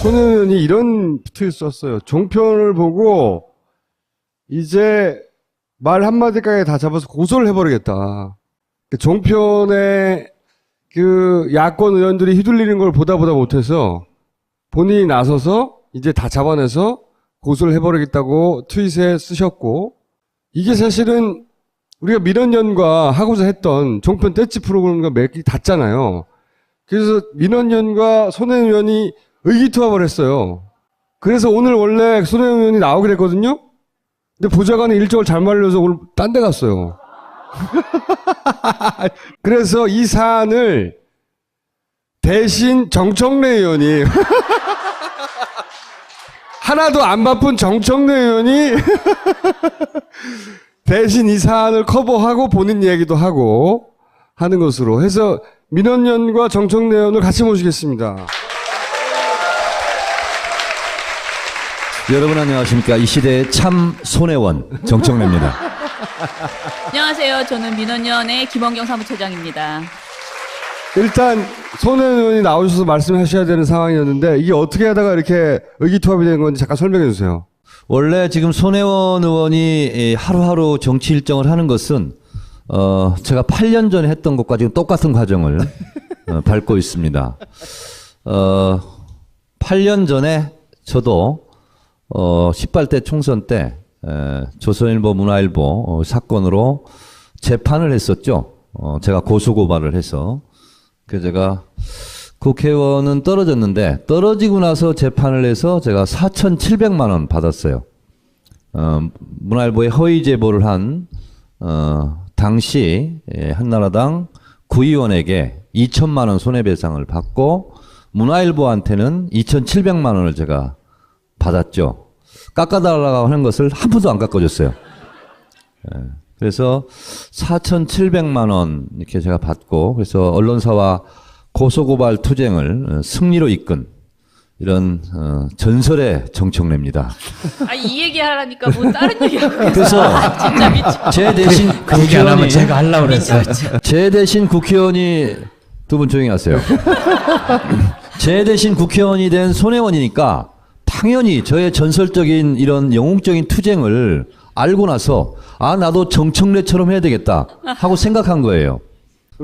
손혜원이 이런 트윗 썼어요. 종편을 보고 이제 말 한마디까지 다 잡아서 고소를 해버리겠다. 종편에 그 야권 의원들이 휘둘리는 걸 보다 못해서 본인이 나서서 이제 다 잡아내서 고소를 해버리겠다고 트윗에 쓰셨고, 이게 사실은 우리가 민원연과 하고자 했던 종편 떼치 프로그램과 맥이 닿잖아요. 그래서 민원연과 손혜원 의원이 의기투합을 했어요. 그래서 오늘 원래 손혜원 의원이 나오기로 했거든요. 근데 보좌관이 일정을 잘못 알려서 오늘 딴 데 갔어요. 그래서 이 사안을 대신 정청래 의원이 하나도 안 바쁜 정청래 의원이 대신 이 사안을 커버하고 본인 얘기도 하고 하는 것으로 해서 민원연과 정청래 의원을 같이 모시겠습니다. 여러분 안녕하십니까. 이 시대의 참 손혜원 정청래입니다. 안녕하세요. 저는 민원연의 김원경 사무처장입니다. 일단 손혜원 의원이 나오셔서 말씀하셔야 되는 상황이었는데 이게 어떻게 하다가 이렇게 의기투합이 된 건지 잠깐 설명해 주세요. 원래 지금 손혜원 의원이 하루하루 정치 일정을 하는 것은 제가 8년 전에 했던 것과 지금 똑같은 과정을 밟고 있습니다. 8년 전에 저도 18대 총선 때 조선일보 문화일보 사건으로 재판을 했었죠. 제가 고소고발을 해서. 그래서 제가 국회의원은 떨어졌는데 떨어지고 나서 재판을 해서 제가 4,700만 원 받았어요. 문화일보에 허위 제보를 한 당시 한나라당 구의원에게 2천만 원 손해배상을 받고 문화일보한테는 2,700만 원을 제가 받았죠. 깎아달라고 하는 것을 한 푼도 안 깎아줬어요. 그래서 4,700만 원 이렇게 제가 받고, 그래서 언론사와 고소고발 투쟁을 승리로 이끈 이런 전설의 정청래입니다. 아, 이 얘기 하라니까 뭐 다른 얘기하고 그래서 진짜 미쳐. 제 대신 그 얘기 안 하면 제가 하려고 그랬어요. 제 대신 국회의원이, 두 분 조용히 하세요. 제 대신 국회의원이 된 손혜원이니까 당연히 저의 전설적인 이런 영웅적인 투쟁을 알고 나서 아 나도 정청래처럼 해야 되겠다 하고 생각한 거예요.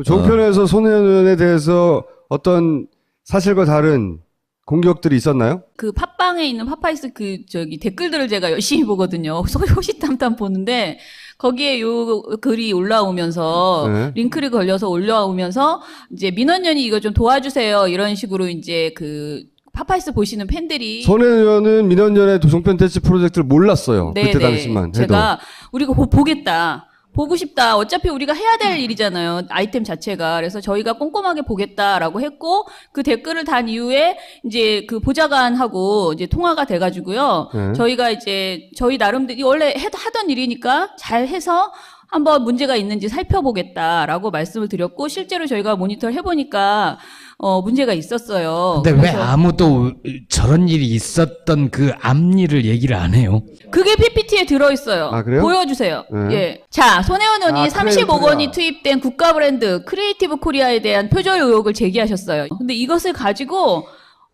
종편에서 손혜원 의원에 대해서 어떤 사실과 다른 공격들이 있었나요? 그 팟빵에 있는 팟파이스 그 저기 댓글들을 제가 열심히 보거든요. 호시탐탐 보는데 거기에 요 글이 올라오면서 네. 링크를 걸려서 올라오면서 이제 민원연이 이거 좀 도와주세요 이런 식으로 이제 그 팟파이스 보시는 팬들이 손혜원 의원은 민원연의 종편 떼치 프로젝트를 몰랐어요. 네, 그때 네. 당시만 해도. 제가 우리가 보겠다. 보고 싶다. 어차피 우리가 해야 될 일이잖아요. 아이템 자체가. 그래서 저희가 꼼꼼하게 보겠다라고 했고, 그 댓글을 단 이후에 이제 그 보좌관하고 이제 통화가 돼가지고요. 네. 저희가 이제 저희 나름대로 원래 하던 일이니까 잘 해서 한번 문제가 있는지 살펴보겠다라고 말씀을 드렸고, 실제로 저희가 모니터를 해보니까 문제가 있었어요. 근데 왜 아무도 저런 일이 있었던 그 앞일을 얘기를 안 해요? 그게 PPT에 들어있어요. 아, 그래요? 보여주세요. 네. 예. 자, 손혜원 의원이 크리에이티브 30억 원이 코리아. 투입된 국가 브랜드 크리에이티브 코리아에 대한 표절 의혹을 제기하셨어요. 근데 이것을 가지고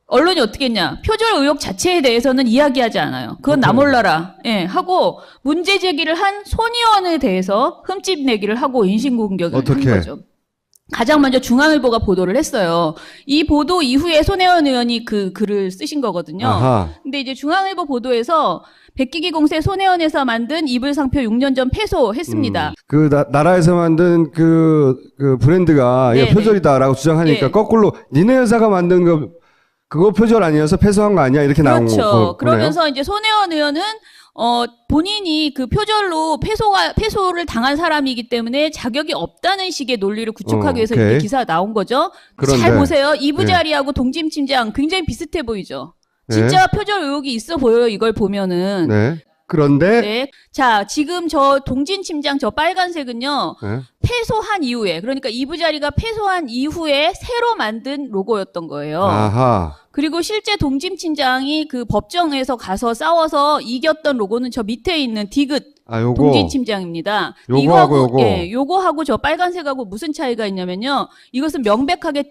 언론이 어떻게 했냐. 표절 의혹 자체에 대해서는 이야기하지 않아요. 그건 나 몰라라. 예, 하고 문제 제기를 한 손 의원에 대해서 흠집 내기를 하고 인신공격을 한 어떻게? 거죠. 가장 먼저 중앙일보가 보도를 했어요. 이 보도 이후에 손혜원 의원이 그 글을 쓰신 거거든요. 아하. 근데 이제 중앙일보 보도에서 백기기 공세 손혜원에서 만든 이불 상표 6년 전 패소했습니다. 그 나라에서 만든 그 브랜드가 이거 네, 표절이다라고 주장하니까 네. 거꾸로 니네 회사가 만든 그거 표절 아니어서 패소한 거 아니야 이렇게 나온 거. 그렇죠. 그러면서 이제 손혜원 의원은 본인이 그 표절로 패소를 당한 사람이기 때문에 자격이 없다는 식의 논리를 구축하기 위해서 오케이. 이렇게 기사가 나온 거죠. 그런데, 잘 보세요. 이부자리하고 동짐침장 굉장히 비슷해 보이죠. 진짜 표절 의혹이 있어 보여요. 이걸 보면은. 네. 그런데 네. 자, 지금 저 동진침장 저 빨간색은요. 네. 패소한 이후에, 그러니까 이부자리가 패소한 이후에 새로 만든 로고였던 거예요. 아하. 그리고 실제 동진팀장이 그 법정에서 가서 싸워서 이겼던 로고는 저 밑에 있는 디귿 아, 요거. 동진팀장입니다. 요거하고 요거. 예, 요거하고 저 빨간색하고 무슨 차이가 있냐면요. 이것은 명백하게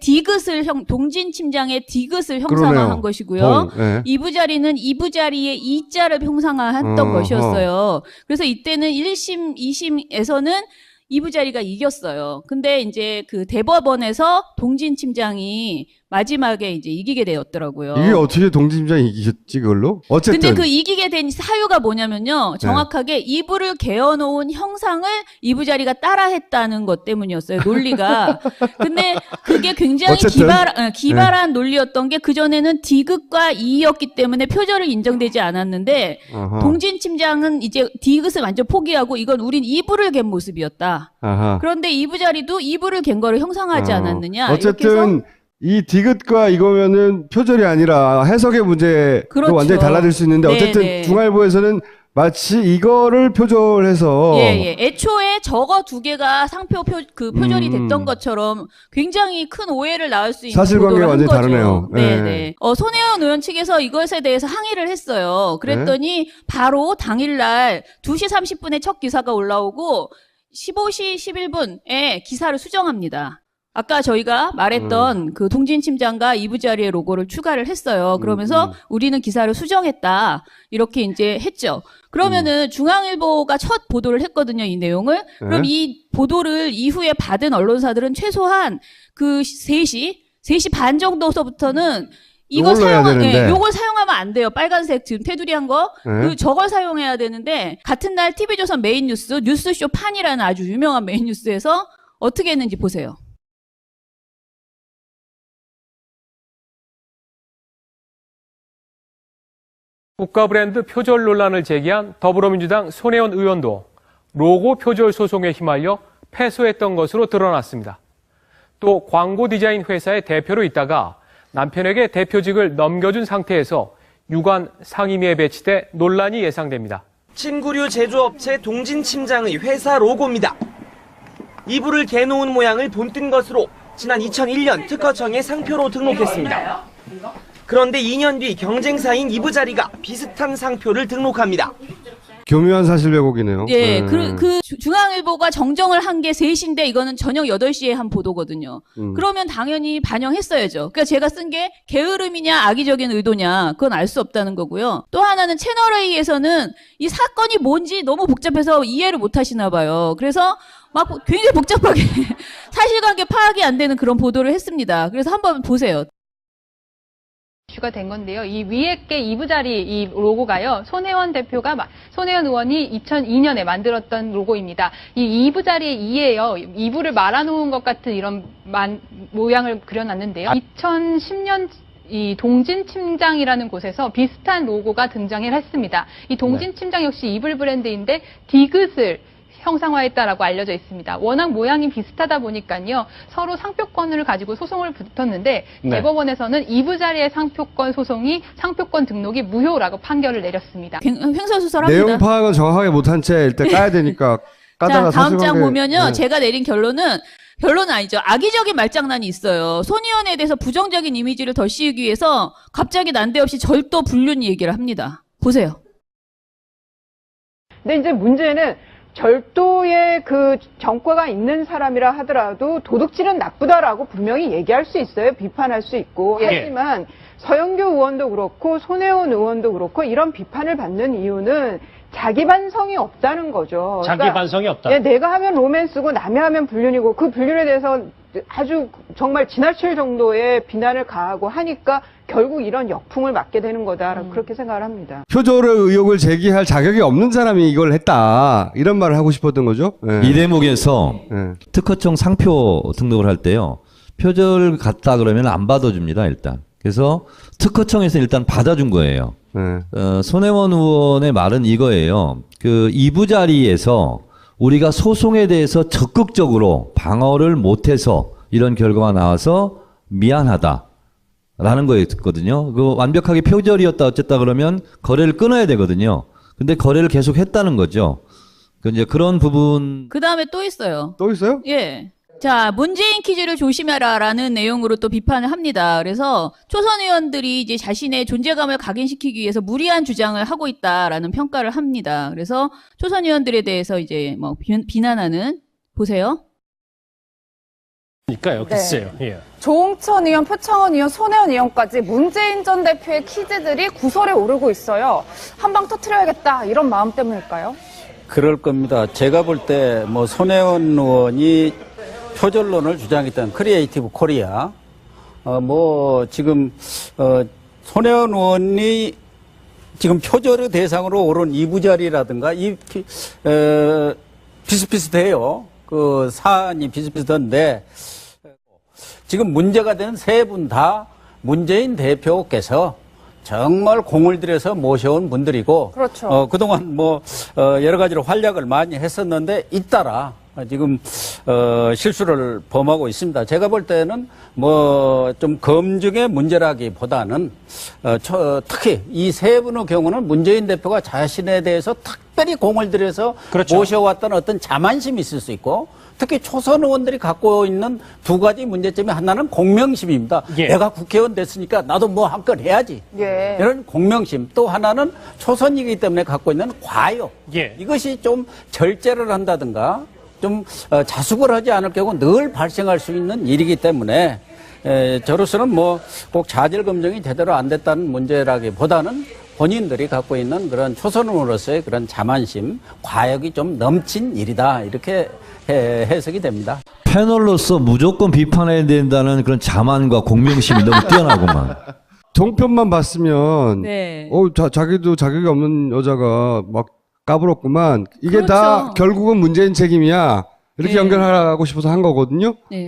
동진팀장의 디귿을 형상화한 그러네요. 것이고요. 예. 이부자리는 이부자리의 이자를 형상화했던 것이었어요. 그래서 이때는 1심, 2심에서는 이부자리가 이겼어요. 근데 이제 그 대법원에서 동진팀장이 마지막에 이제 이기게 되었더라고요. 이게 어떻게 동진팀장이 이기셨지, 그걸로? 어쨌든. 근데 그 이기게 된 사유가 뭐냐면요. 정확하게 이부를 개어놓은 형상을 이부자리가 따라했다는 것 때문이었어요. 논리가. 근데 그게 굉장히 어쨌든. 기발한 논리였던 게 그전에는 디귿과 이였기 때문에 표절을 인정되지 않았는데 아하. 동진팀장은 이제 디귿을 완전 포기하고 이건 우린 이부를 갠 모습이었다. 아하. 그런데 이부자리도 이부를 갠 거를 형상하지 않았느냐. 이렇게 해서 어쨌든 이 디귿과 이거면은 표절이 아니라 해석의 문제도 그렇죠. 완전히 달라질 수 있는데 네, 어쨌든 네. 중앙일보에서는 마치 이거를 표절해서 예. 애초에 저거 두 개가 표절이 음. 됐던 것처럼 굉장히 큰 오해를 낳을 수 있는 사실관계가 보도를 한 완전히 거죠. 다르네요. 네네. 예. 손혜원 의원 측에서 이것에 대해서 항의를 했어요. 그랬더니 바로 당일날 2시 30분에 첫 기사가 올라오고 15시 11분에 기사를 수정합니다. 아까 저희가 말했던 그 동진팀장과 이부자리의 로고를 추가를 했어요. 그러면서 우리는 기사를 수정했다. 이렇게 이제 했죠. 그러면은 중앙일보가 첫 보도를 했거든요, 이 내용을. 그럼 이 보도를 이후에 받은 언론사들은 최소한 그 3시 반 정도서부터는 이거 요걸로 해야 되는데. 요걸 사용하면 안 돼요. 빨간색 지금 테두리 한 거. 네. 저걸 사용해야 되는데 같은 날 TV조선 메인 뉴스쇼 판이라는 아주 유명한 메인 뉴스에서 어떻게 했는지 보세요. 국가 브랜드 표절 논란을 제기한 더불어민주당 손혜원 의원도 로고 표절 소송에 휘말려 패소했던 것으로 드러났습니다. 또 광고 디자인 회사의 대표로 있다가 남편에게 대표직을 넘겨준 상태에서 유관 상임위에 배치돼 논란이 예상됩니다. 침구류 제조업체 동진침장의 회사 로고입니다. 이불을 개놓은 모양을 본뜬 것으로 지난 2001년 특허청에 상표로 등록했습니다. 그런데 2년 뒤 경쟁사인 이부자리가 비슷한 상표를 등록합니다. 교묘한 사실 왜곡이네요. 예, 중앙일보가 정정을 한 게 3시인데 이거는 저녁 8시에 한 보도거든요. 그러면 당연히 반영했어야죠. 그러니까 제가 쓴 게 게으름이냐 악의적인 의도냐 그건 알 수 없다는 거고요. 또 하나는 채널A에서는 이 사건이 뭔지 너무 복잡해서 이해를 못 하시나 봐요. 그래서 막 굉장히 복잡하게 사실관계 파악이 안 되는 그런 보도를 했습니다. 그래서 한번 보세요. 이슈가 된 건데요. 이 위에 게 이부자리 이 로고가요. 손혜원 의원이 2002년에 만들었던 로고입니다. 이 이부자리의 이에요. 이부를 말아놓은 것 같은 이런 모양을 그려놨는데요. 2010년 이 동진침장이라는 곳에서 비슷한 로고가 등장을 했습니다. 이 동진침장 역시 이불 브랜드인데 디귿을 형상화했다라고 알려져 있습니다. 워낙 모양이 비슷하다 보니까요. 서로 상표권을 가지고 소송을 붙었는데 대법원에서는 이부자리의 상표권 등록이 무효라고 판결을 내렸습니다. 횡설수설합니다. 내용 파악은 정확하게 못한 채 일단 까야 되니까 까다가 자, 다음 장 사실관계- 보면요. 네. 제가 내린 결론은 아니죠. 악의적인 말장난이 있어요. 손 의원에 대해서 부정적인 이미지를 더 씌우기 위해서 갑자기 난데없이 절도 불륜 얘기를 합니다. 보세요. 근데 이제 문제는 절도의 그 전과가 있는 사람이라 하더라도 도둑질은 나쁘다라고 분명히 얘기할 수 있어요. 비판할 수 있고. 하지만 서영교 의원도 그렇고 손혜원 의원도 그렇고 이런 비판을 받는 이유는 자기 반성이 없다는 거죠. 자기 반성이 없다. 예, 내가 하면 로맨스고 남이 하면 불륜이고 그 불륜에 대해서 아주 정말 지나칠 정도의 비난을 가하고 하니까 결국 이런 역풍을 맞게 되는 거다라고 그렇게 생각을 합니다. 표절의 의혹을 제기할 자격이 없는 사람이 이걸 했다. 이런 말을 하고 싶었던 거죠. 예. 이 대목에서 예. 특허청 상표 등록을 할 때요. 표절 같다 그러면 안 받아줍니다, 일단. 그래서 특허청에서 일단 받아준 거예요. 예. 손혜원 의원의 말은 이거예요. 그 이부자리에서 우리가 소송에 대해서 적극적으로 방어를 못해서 이런 결과가 나와서 미안하다. 라는 거였거든요. 그 완벽하게 표절이었다 어쨌다 그러면 거래를 끊어야 되거든요. 근데 거래를 계속 했다는 거죠. 이제 그런 부분. 그 다음에 또 있어요. 또 있어요? 예. 자, 문재인 퀴즈를 조심해라라는 내용으로 또 비판을 합니다. 그래서 초선 의원들이 이제 자신의 존재감을 각인시키기 위해서 무리한 주장을 하고 있다라는 평가를 합니다. 그래서 초선 의원들에 대해서 이제 뭐 비난하는 보세요. 그러니까요, 글쎄요. 예. 조홍천 의원, 표창원 의원, 손혜원 의원까지 문재인 전 대표의 퀴즈들이 구설에 오르고 있어요. 한 방 터트려야겠다 이런 마음 때문일까요? 그럴 겁니다. 제가 볼 때 뭐 손혜원 의원이 표절론을 주장했던 크리에이티브 코리아, 손혜원 의원이 지금 표절의 대상으로 오른 이부자리라든가 비슷비슷해요. 그 사안이 비슷비슷한데 지금 문제가 된 세 분 다 문재인 대표께서 정말 공을 들여서 모셔온 분들이고, 그렇죠. 그동안 여러 가지로 활약을 많이 했었는데 잇따라 지금 실수를 범하고 있습니다. 제가 볼 때는 좀 검증의 문제라기보다는 특히 이 세 분의 경우는 문재인 대표가 자신에 대해서 특별히 공을 들여서 그렇죠. 모셔왔던 어떤 자만심이 있을 수 있고, 특히 초선 의원들이 갖고 있는 두 가지 문제점이 하나는 공명심입니다. 예. 내가 국회의원 됐으니까 나도 뭐 한 건 해야지. 예. 이런 공명심. 또 하나는 초선이기 때문에 갖고 있는 과욕. 예. 이것이 좀 절제를 한다든가 좀 자숙을 하지 않을 경우 늘 발생할 수 있는 일이기 때문에 저로서는 꼭 자질 검증이 제대로 안 됐다는 문제라기보다는 본인들이 갖고 있는 그런 초선으로서의 그런 자만심, 과욕이 좀 넘친 일이다. 이렇게 해석이 됩니다. 패널로서 무조건 비판해야 된다는 그런 자만과 공명심이 너무 뛰어나구만. 종편만 봤으면 네. 자기도 자격이 없는 여자가 막 까불었구만. 이게 그렇죠. 다 결국은 문재인 책임이야. 이렇게 네. 연결하고 싶어서 한 거거든요. 네.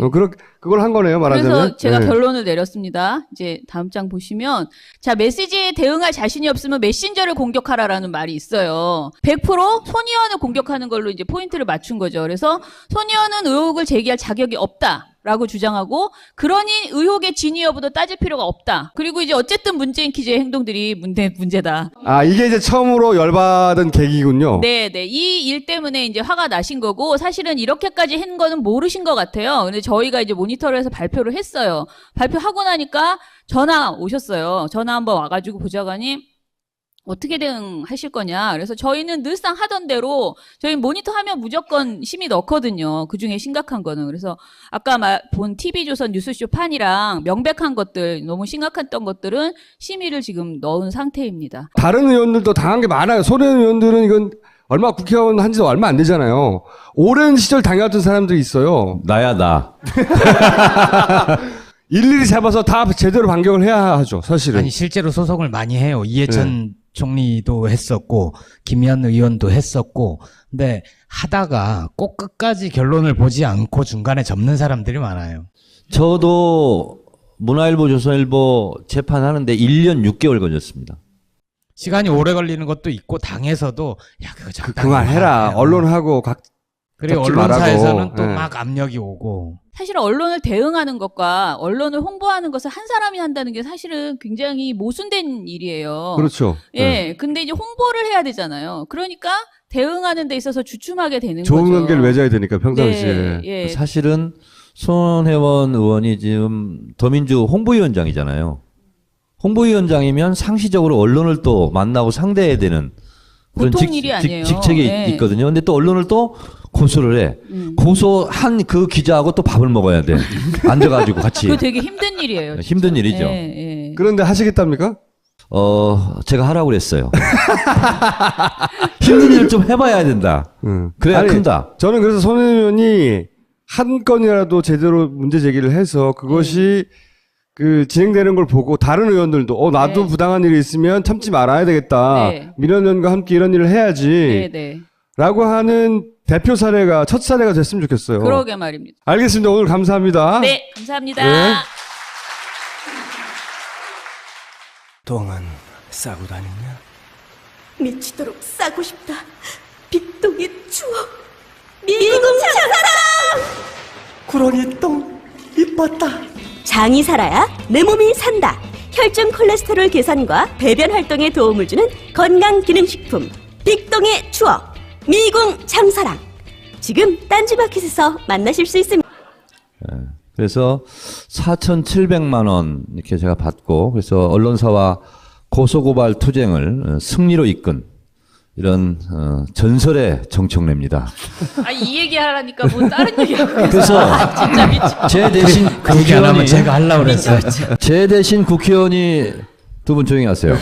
그걸 한 거네요, 말하자면. 그래서 제가 네. 결론을 내렸습니다. 이제 다음 장 보시면, 자, 메시지에 대응할 자신이 없으면 메신저를 공격하라라는 말이 있어요. 100% 손의원을 공격하는 걸로 이제 포인트를 맞춘 거죠. 그래서 손의원은 의혹을 제기할 자격이 없다. 라고 주장하고, 그러니 의혹의 진위 여부도 따질 필요가 없다. 그리고 이제 어쨌든 문재인 퀴즈의 행동들이 문제다. 이게 이제 처음으로 열받은 계기군요. 네. 이 일 때문에 이제 화가 나신 거고, 사실은 이렇게까지 한 거는 모르신 것 같아요. 근데 저희가 이제 모니터를 해서 발표를 했어요. 발표하고 나니까 전화 오셨어요. 전화 한번 와가지고 보좌관이 어떻게 대응하실 거냐. 그래서 저희는 늘상 하던 대로 저희 모니터 하면 무조건 심의 넣거든요. 그중에 심각한 거는. 그래서 아까 본 TV조선 뉴스쇼 판이랑 명백한 것들, 너무 심각했던 것들은 심의를 지금 넣은 상태입니다. 다른 의원들도 당한 게 많아요. 손혜원 의원들은 이건 국회의원 한 지도 얼마 안 되잖아요. 오랜 시절 당해왔던 사람들이 있어요. 나야, 나. 일일이 잡아서 다 제대로 반격을 해야 하죠, 사실은. 아니 실제로 소송을 많이 해요. 이해찬 총리도 했었고 김의원 의원도 했었고, 근데 하다가 꼭 끝까지 결론을 보지 않고 중간에 접는 사람들이 많아요. 저도 문화일보, 조선일보 재판하는데 1년 6개월 걸렸습니다. 시간이 오래 걸리는 것도 있고 당에서도 야 그거 적당히 그만해라. 해라. 언론하고 그리고 잡지 언론사에서는 말라고. 또 네. 막 압력이 오고. 사실 언론을 대응하는 것과 언론을 홍보하는 것을 한 사람이 한다는 게 사실은 굉장히 모순된 일이에요. 그렇죠. 예. 근데 이제 홍보를 해야 되잖아요. 그러니까 대응하는 데 있어서 주춤하게 되는 좋은 거죠. 관계를 맺어야 되니까 평상시에. 네, 예. 사실은 손혜원 의원이 지금 더민주 홍보위원장이잖아요. 홍보위원장이면 상시적으로 언론을 또 만나고 상대해야 되는 그런 보통 일이 아니에요. 직책이 네. 있거든요. 근데 또 언론을 또 고소를 해. 고소한 그 기자하고 또 밥을 먹어야 돼. 앉아가지고 같이. 그거 되게 힘든 일이에요. 진짜. 힘든 일이죠. 예. 그런데 하시겠답니까? 제가 하라고 그랬어요. 힘든 일을 좀 해봐야 된다. 그래야 아니, 큰다. 저는 그래서 손 의원이 한 건이라도 제대로 문제 제기를 해서 그것이 진행되는 걸 보고 다른 의원들도 나도 네. 부당한 일이 있으면 참지 말아야 되겠다. 네. 민원연과 함께 이런 일을 해야지. 네. 라고 하는 대표 사례가 첫 사례가 됐으면 좋겠어요. 그러게 말입니다. 알겠습니다. 오늘 감사합니다. 네, 감사합니다. 네. 똥은 싸고 다니냐? 미치도록 싸고 싶다. 빅동의 추억. 미궁 장사랑! 구렁이 똥 이뻤다. 장이 살아야 내 몸이 산다. 혈중 콜레스테롤 개선과 배변 활동에 도움을 주는 건강기능식품 빅동의 추억. 미궁 장사랑. 지금 딴지마켓에서 만나실 수 있습니다. 그래서 4,700만 원 이렇게 제가 받고, 그래서 언론사와 고소고발 투쟁을 승리로 이끈 이런 전설의 정청래입니다. 아, 이 얘기 하라니까 뭐 다른 얘기 하고 있어. 그래서 진짜 미쳐. 제 대신 그 얘기 안 하면 제가 하려고 그랬어요. 제 대신 국회의원이, 두 분 조용히 하세요.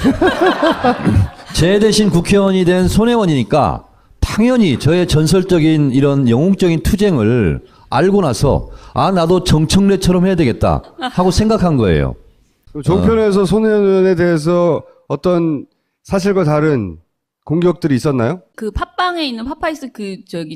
제 대신 국회의원이 된 손혜원이니까 당연히 저의 전설적인 이런 영웅적인 투쟁을 알고 나서, 아, 나도 정청래처럼 해야 되겠다 하고 생각한 거예요. 종편에서 손혜원 의원에 대해서 어떤 사실과 다른 공격들이 있었나요? 그 팟빵에 있는 팟파이스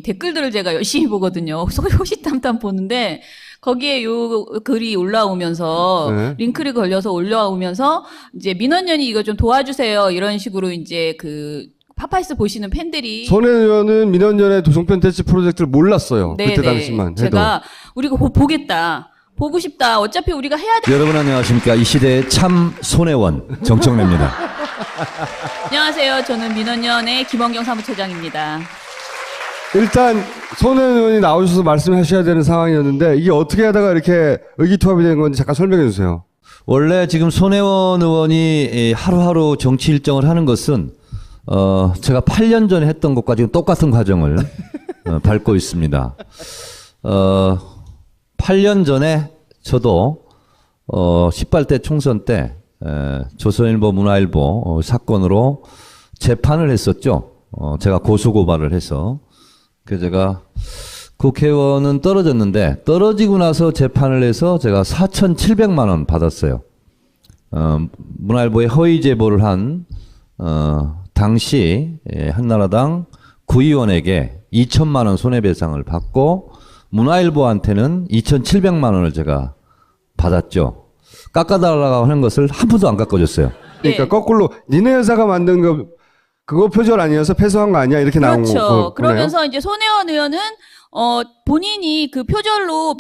댓글들을 제가 열심히 보거든요. 호시탐탐 보는데 거기에 요 글이 올라오면서 네. 링크를 걸려서 올라오면서 이제 민원연이 이거 좀 도와주세요 이런 식으로 이제 그 팟파이스 보시는 팬들이 손혜원 의원은 민원연의 종편 대치 프로젝트를 몰랐어요. 그때 당시만 해도. 제가 우리가 보겠다. 보고 싶다. 어차피 우리가 해야 돼. 여러분 안녕하십니까. 이 시대의 참 손혜원 정청래입니다. 안녕하세요. 저는 민원연의 김원경 사무처장입니다. 일단 손혜원 의원이 나오셔서 말씀하셔야 되는 상황이었는데 이게 어떻게 하다가 이렇게 의기투합이 된 건지 잠깐 설명해 주세요. 원래 지금 손혜원 의원이 하루하루 정치 일정을 하는 것은 제가 8년 전에 했던 것과 지금 똑같은 과정을 밟고 있습니다. 8년 전에 저도 18대 총선 때 조선일보, 문화일보 사건으로 재판을 했었죠. 제가 고소고발을 해서. 그래서 제가 국회의원은 떨어졌는데 떨어지고 나서 재판을 해서 제가 4,700만 원 받았어요. 문화일보에 허위 제보를 한 당시 한나라당 구의원에게 2천만 원 손해배상을 받고 문화일보한테는 2,700만 원을 제가 받았죠. 깎아달라고 하는 것을 한 푼도 안 깎아줬어요. 그러니까 네. 거꾸로 니네 회사가 만든 거 그거 표절 아니어서 패소한 거 아니야 이렇게 나온 그렇죠. 거. 그러면서 이제 손혜원 의원은 본인이 그 표절로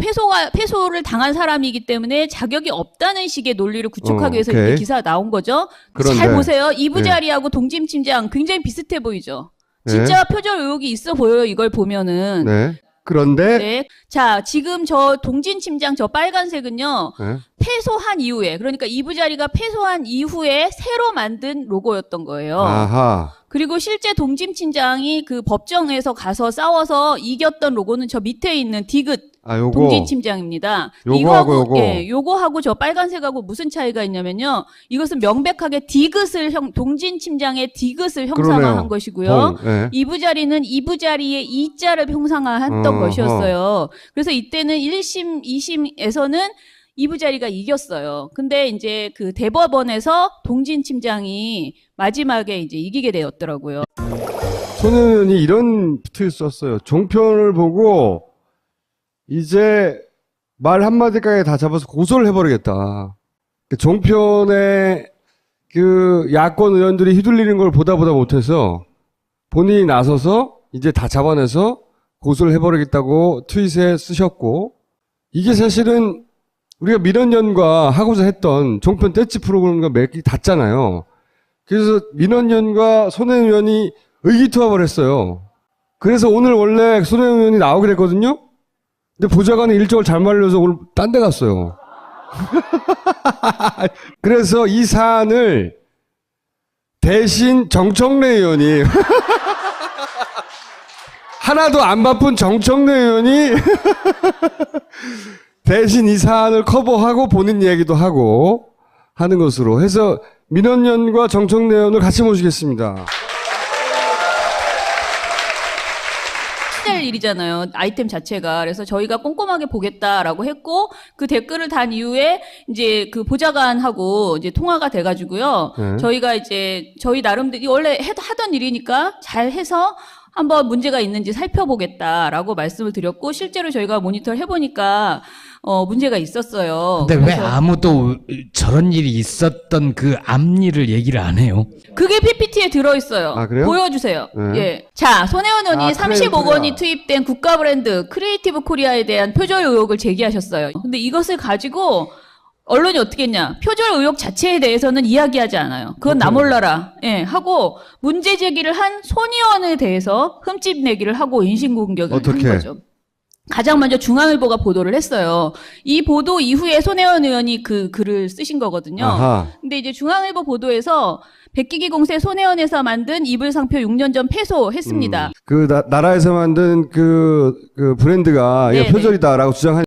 패소를 당한 사람이기 때문에 자격이 없다는 식의 논리를 구축하기 위해서 오케이. 이렇게 기사가 나온 거죠. 그런데, 잘 보세요. 이부자리하고 동짐침장 굉장히 비슷해 보이죠. 진짜 표절 의혹이 있어 보여요. 이걸 보면은. 네. 그런데 네. 자, 지금 저 동진침장 저 빨간색은요. 네. 패소한 이후에, 그러니까 이부자리가 패소한 이후에 새로 만든 로고였던 거예요. 아하. 그리고 실제 동진침장이 그 법정에서 가서 싸워서 이겼던 로고는 저 밑에 있는 디귿 요거. 동진침장입니다. 요거하고 요거. 예, 요거하고 저 빨간색하고 무슨 차이가 있냐면요. 이것은 명백하게 디귿을 동진침장의 디귿을 형상화한 그러네요. 것이고요. 네. 이부자리는 이부자리의 이자를 형상화했던 것이었어요. 그래서 이때는 1심, 2심에서는 이부자리가 이겼어요. 근데 이제 그 대법원에서 동진침장이 마지막에 이제 이기게 되었더라고요. 손혜원 의원이 이런 트윗 썼어요. 종편을 보고 이제 말 한마디까지 다 잡아서 고소를 해버리겠다. 종편의 그 야권 의원들이 휘둘리는 걸 보다 못해서 본인이 나서서 이제 다 잡아내서 고소를 해버리겠다고 트윗에 쓰셨고, 이게 사실은 우리가 민원연과 하고자 했던 종편 떼치 프로그램과 맥이 닿잖아요. 그래서 민원연과 손혜원 의원이 의기투합을 했어요. 그래서 오늘 원래 손혜원 의원이 나오기로 했거든요. 근데 보좌관이 일정을 잘못 알려서 오늘 딴 데 갔어요. 그래서 이 사안을 대신 정청래 의원이 하나도 안 바쁜 정청래 의원이 대신 이 사안을 커버하고 본인 얘기도 하고 하는 것으로 해서 민원연과 정청래 의원을 같이 모시겠습니다. 될 일이잖아요. 아이템 자체가. 그래서 저희가 꼼꼼하게 보겠다라고 했고, 그 댓글을 단 이후에 이제 그 보좌관하고 이제 통화가 돼가지고요. 저희가 이제 저희 나름대로 원래 하던 일이니까 잘 해서 한번 문제가 있는지 살펴보겠다라고 말씀을 드렸고, 실제로 저희가 모니터를 해보니까 문제가 있었어요. 근데 왜 아무도 저런 일이 있었던 그 앞일을 얘기를 안 해요? 그게 PPT에 들어있어요. 아, 그래요? 보여주세요. 네. 예. 자, 손혜원 의원이 35억 원이 투입된 국가 브랜드 크리에이티브 코리아에 대한 표절 의혹을 제기하셨어요. 근데 이것을 가지고 언론이 어떻게 했냐? 표절 의혹 자체에 대해서는 이야기하지 않아요. 그건 나 몰라라. 예, 하고 문제 제기를 한 손 의원에 대해서 흠집 내기를 하고 인신공격을 어떻게? 한 거죠. 가장 먼저 중앙일보가 보도를 했어요. 이 보도 이후에 손혜원 의원이 그 글을 쓰신 거거든요. 아하. 근데 이제 중앙일보 보도에서 백기기 공세 손혜원에서 만든 이불 상표 6년 전 패소했습니다. 나라에서 만든 그 브랜드가 이거 네네. 표절이다라고 주장한